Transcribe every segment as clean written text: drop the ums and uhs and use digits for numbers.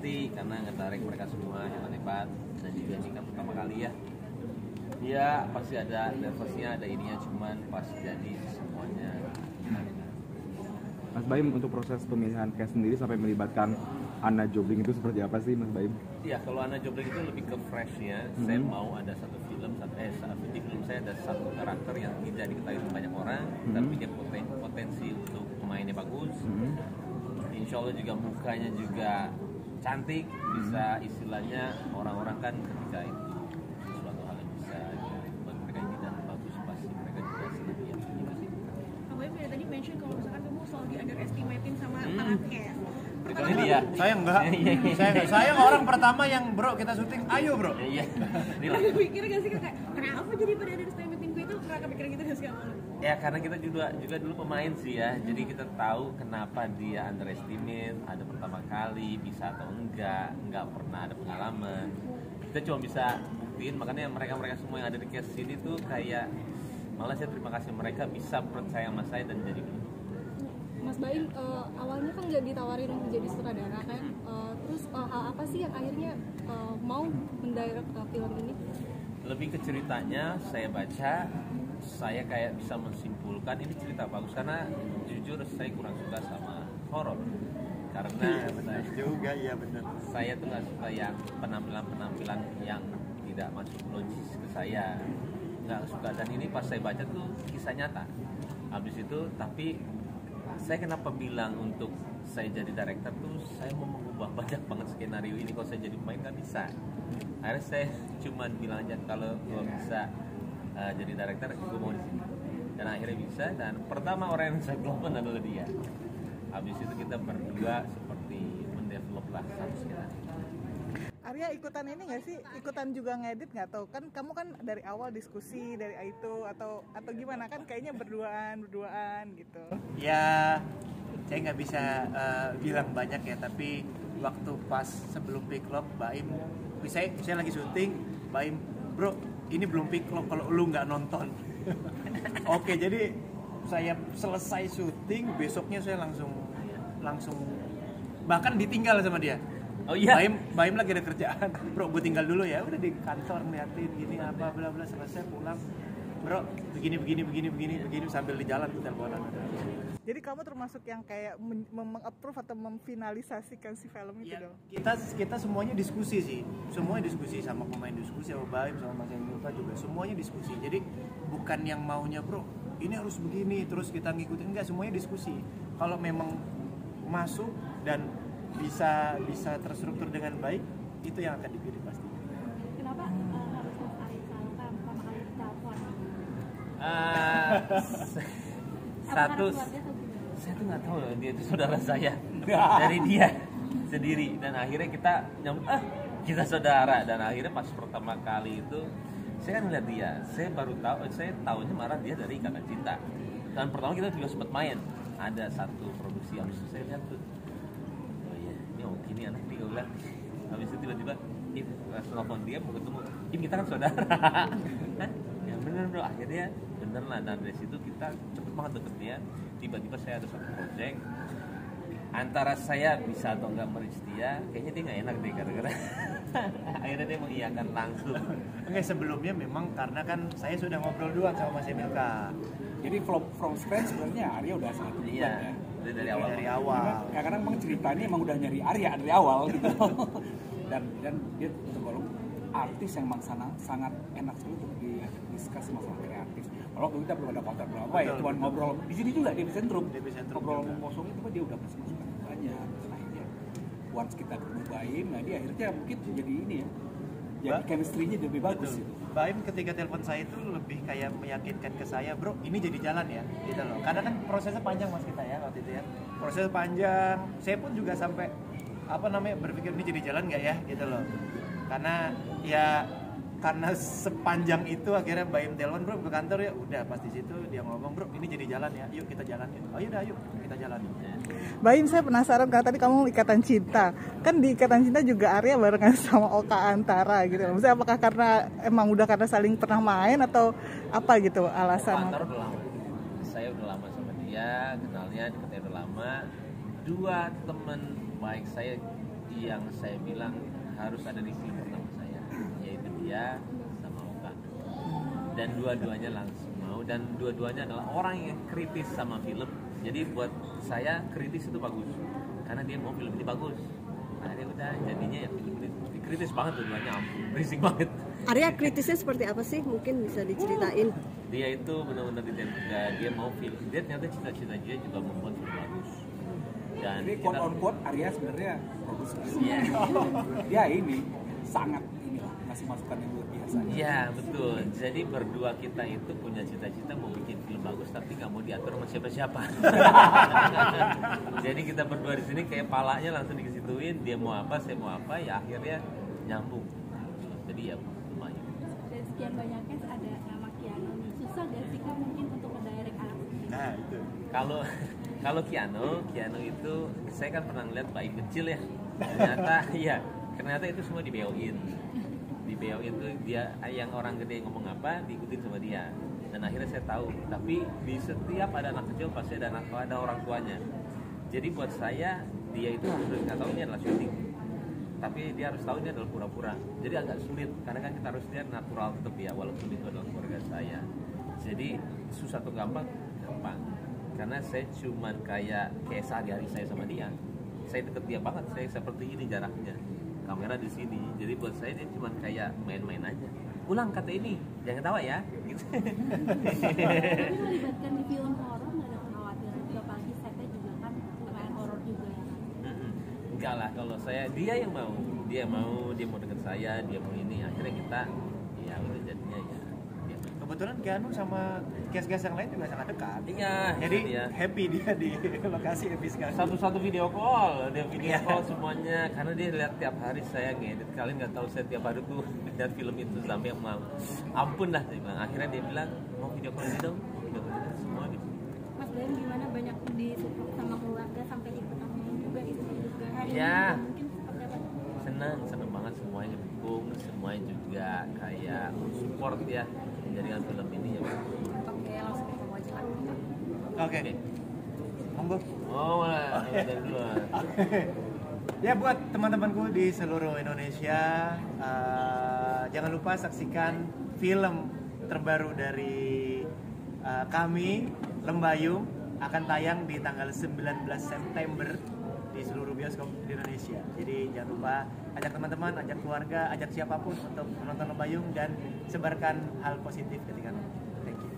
pasti karena ngetarik mereka semua hebat-hebat dan juga ini kan pertama kali ya. Ya pasti ada nervousnya, ada ininya, cuman pas jadi semuanya. Mas Baim, untuk proses pemilihan cast sendiri sampai melibatkan Anna Jobling itu seperti apa sih Mas Baim? Iya, kalau Anna Jobling itu lebih ke freshnya. Saya mau ada satu film, di film saya ada satu karakter yang tidak diketahui banyak orang, tapi dia potensi untuk pemainnya bagus. Insya Allah juga mukanya juga cantik, bisa istilahnya orang-orang kan ketika itu suatu hal yang bisa bagi mereka ini dan bagus, pasti mereka juga senang ya. Kak Baim tadi mention kalau misalkan kamu selalu di underestimatein sama para cast. Ini dia. Saya enggak. Saya orang pertama yang bro kita syuting, ayo bro. Iya. Tapi pikir gak sih kayak kenapa jadi pada underestimatein gue itu, pernah kepikiran gitu gak sih kamu? Ya karena kita juga dulu pemain sih ya, jadi kita tahu kenapa dia underestimate, ada pertama kali bisa atau enggak pernah ada pengalaman. Kita cuma bisa buktiin, makanya mereka semua yang ada di cast sini tuh kayak malah saya terima kasih mereka bisa percaya sama saya dan jadi dulu. Mas Baim, awalnya kan nggak ditawarin menjadi sutradara kan, terus hal apa sih yang akhirnya mau mendirect film ini? Lebih ke ceritanya, saya baca, saya kayak bisa menyimpulkan ini cerita bagus karena jujur saya kurang suka sama horor karena benar juga, iya benar. Saya tuh nggak suka yang penampilan yang tidak masuk logis ke saya, nggak suka. Dan ini pas saya baca tuh kisah nyata. Habis itu tapi saya kenapa bilang untuk saya jadi director tuh saya mau mengubah banyak banget skenario ini. Kalau saya jadi pemain nggak bisa. Akhirnya saya cuman bilang aja kalau gue bisa jadi director gue mau di sini. Dan akhirnya bisa. Dan pertama orang yang saya development adalah dia. Habis itu kita berdua seperti mendevelop lah satu skenario. Arya ikutan ini nggak sih? Ikutan juga ngedit nggak tau? Kan kamu kan dari awal diskusi dari itu atau gimana kan? Kayaknya berduaan gitu. Ya, saya nggak bisa bilang banyak ya, tapi waktu pas sebelum pick lock, Baim, saya lagi syuting, Baim, bro, ini belum pick lock kalau lu nggak nonton. Oke, jadi saya selesai syuting, besoknya saya langsung bahkan ditinggal sama dia. Oh iya. Baim lagi ada kerjaan, bro, gue tinggal dulu ya. Udah di kantor ngeliatin gini apa bla bla, selesai pulang, bro, begini sambil di jalan tuh teleponan. Jadi kamu termasuk yang kayak meng-approve atau memfinalisasikan si film itu Ya, dong? kita semuanya diskusi sih, semuanya diskusi sama pemain, diskusi sama Baim, sama Mas Emilka juga, semuanya diskusi. Jadi bukan yang maunya bro, ini harus begini, terus kita ngikutin, enggak, semuanya diskusi. Kalau memang masuk dan bisa terstruktur dengan baik, itu yang akan dipilih pasti. Kenapa harus Mas Ari Salka pertama kali ditelepon? Satu, saya tuh nggak tahu dia itu saudara saya dari dia sendiri, dan akhirnya kita nyambut, kita saudara. Dan akhirnya pas pertama kali itu saya kan ngeliat dia, saya baru tahu, saya tahunya marah dia dari Ikatan Cinta. Dan pertama kita juga sempat main, ada satu produksi yang saya lihat tuh, oh iya ini oke ini anak dia udah. Habis itu tiba-tiba langsung telepon dia mau ketemu, kita kan saudara. Ya bener bro, akhirnya bener lah. Dan dari situ kita cepet banget deketnya. Tiba-tiba saya ada satu project, antara saya bisa atau enggak merich dia, kayaknya dia nggak enak deh gara-gara akhirnya dia mengiyakan langsung. Enggak, sebelumnya memang karena kan saya sudah ngobrol duluan sama Mas Emilka. Jadi from scratch sebenarnya Arya udah sangat duluan Iya, ya. dari awal. Karena emang ceritanya emang udah nyari Arya dari awal gitu. dan dia tergolong artis yang memang sangat enak sekali untuk diskus masalah kreatif. Kalau kita belum ada kontrak berapa ya, cuma ngobrol di sini juga di Epicentrum. Ngobrol ngomong itu dia udah masuk banyak. Akhirnya once kita ketemu Baim, nah dia akhirnya mungkin jadi ini ya. Jadi chemistry-nya lebih bagus gitu. Baim ketika telepon saya itu lebih kayak meyakinkan ke saya, bro, ini jadi jalan ya, gitu loh. Karena kan prosesnya panjang mas kita ya waktu itu ya. Prosesnya panjang. Saya pun juga sampai berpikir ini jadi jalan nggak ya, gitu loh. Karena sepanjang itu akhirnya Baim telepon, bro ke kantor ya, udah pas di situ dia ngomong, bro ini jadi jalan ya, yuk kita jalan ya. Oh yaudah, yuk kita jalan. Baim, saya penasaran karena tadi kamu Ikatan Cinta, kan di Ikatan Cinta juga Arya barengan sama Oka Antara gitu. Maksudnya apakah karena saling pernah main atau apa gitu alasan? Oka Antara udah lama, saya udah lama sama dia, kenalnya deketnya udah lama. Dua teman baik saya yang saya bilang harus ada di film pertama saya, yaitu dia sama Oka. Dan dua-duanya langsung mau, dan dua-duanya adalah orang yang kritis sama film. Jadi buat saya kritis itu bagus, karena dia mau film ini bagus. Nah dia udah jadinya ya film ini kritis banget dua-duanya, ampun, berisik banget. Arya kritisnya seperti apa sih? Mungkin bisa diceritain. Dia itu benar-benar dia mau film, dia ternyata cita-cita dia juga membuat film bagus. Dan Jadi quote on quote Arya sebenarnya produser. Iya. Dia ini sangat inilah ngasih masukan yang luar biasa. Iya betul. Jadi berdua kita itu punya cita-cita mau bikin film bagus, tapi nggak mau diatur sama siapa-siapa. Jadi kita berdua di sini kayak palanya langsung dikesituin, dia mau apa, saya mau apa, ya akhirnya nyambung. Jadi ya lumayan. Dan sekian banyaknya ada nama Keanu nih. Susah gak sih Kak mungkin untuk mendirect anak sendiri? Nah itu. Kalau Keanu itu saya kan pernah ngeliat bayi kecil ya. Ternyata iya, ternyata itu semua di BO-in. Di BO-in tuh dia yang orang gede ngomong apa diikutin sama dia. Dan akhirnya saya tahu, tapi di setiap ada anak kecil pasti ada orang tuanya. Jadi buat saya dia itu harus nggak tahu ini adalah syuting. Tapi dia harus tahu ini adalah pura-pura. Jadi agak sulit karena kan kita harus lihat natural tetap ya, walaupun itu adalah keluarga saya. Jadi susah atau gampang? Gampang. Karena saya cuman kayak sehari-hari saya sama dia. Saya deket dia banget, saya seperti ini jaraknya. Kamera di sini. Jadi buat saya dia cuman kayak main-main aja. Ulang kata ini, jangan ketawa ya. Gitu. Tapi melibatkan di film horor nggak ada kekhawatiran juga, apalagi setnya juga kan lumayan horor juga ya kan? Enggak lah, kalau saya dia mau deket saya, dia mau ini, akhirnya kita ya udah jadinya ya. Kebetulan Keanu sama cast-cast yang lain juga sangat dekat. Iya. Jadi ya. happy dia di lokasi happy sekali. Satu-satu video call, dia video call semuanya, karena dia lihat tiap hari saya ngedit. Kalian nggak tahu saya tiap hari tuh lihat film itu sampai mau ampun lah saya bilang. Akhirnya dia bilang mau video call ini dong, mau video call ini semua gitu. Mas Dayan gimana banyak disupport sama keluarga sampai ikut nonton juga istri juga hari Ya. ini mungkin seperti apa? Senang banget semuanya dukung, semuanya juga kayak support ya menjadikan film ini ya. Oke, langsung ke pemwajaran. Oke. Monggo. Oh, dari dulu. Ya buat teman-temanku di seluruh Indonesia, jangan lupa saksikan film terbaru dari kami, Lembayung, akan tayang di tanggal 19 September di seluruh bioskop di Indonesia. Jadi jangan lupa ajak teman-teman, ajak keluarga, ajak siapapun untuk menonton Lembayung dan sebarkan hal positif ketika nonton. Thank you.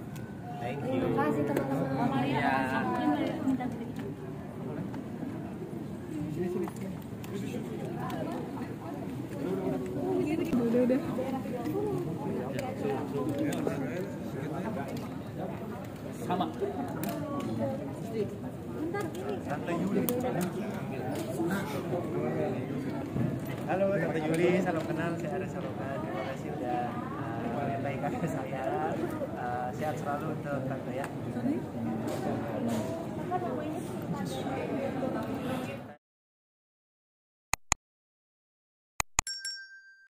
Thank you. Terima kasih teman-teman. Maria, Ya. mungkin minta sedikit. Udah. Sama. Tante Yuli. Halo Tante Yuli, salam kenal, saya Ares Saloka. Terima kasih udah menyampaikan ke saya. Sehat selalu untuk Tante ya.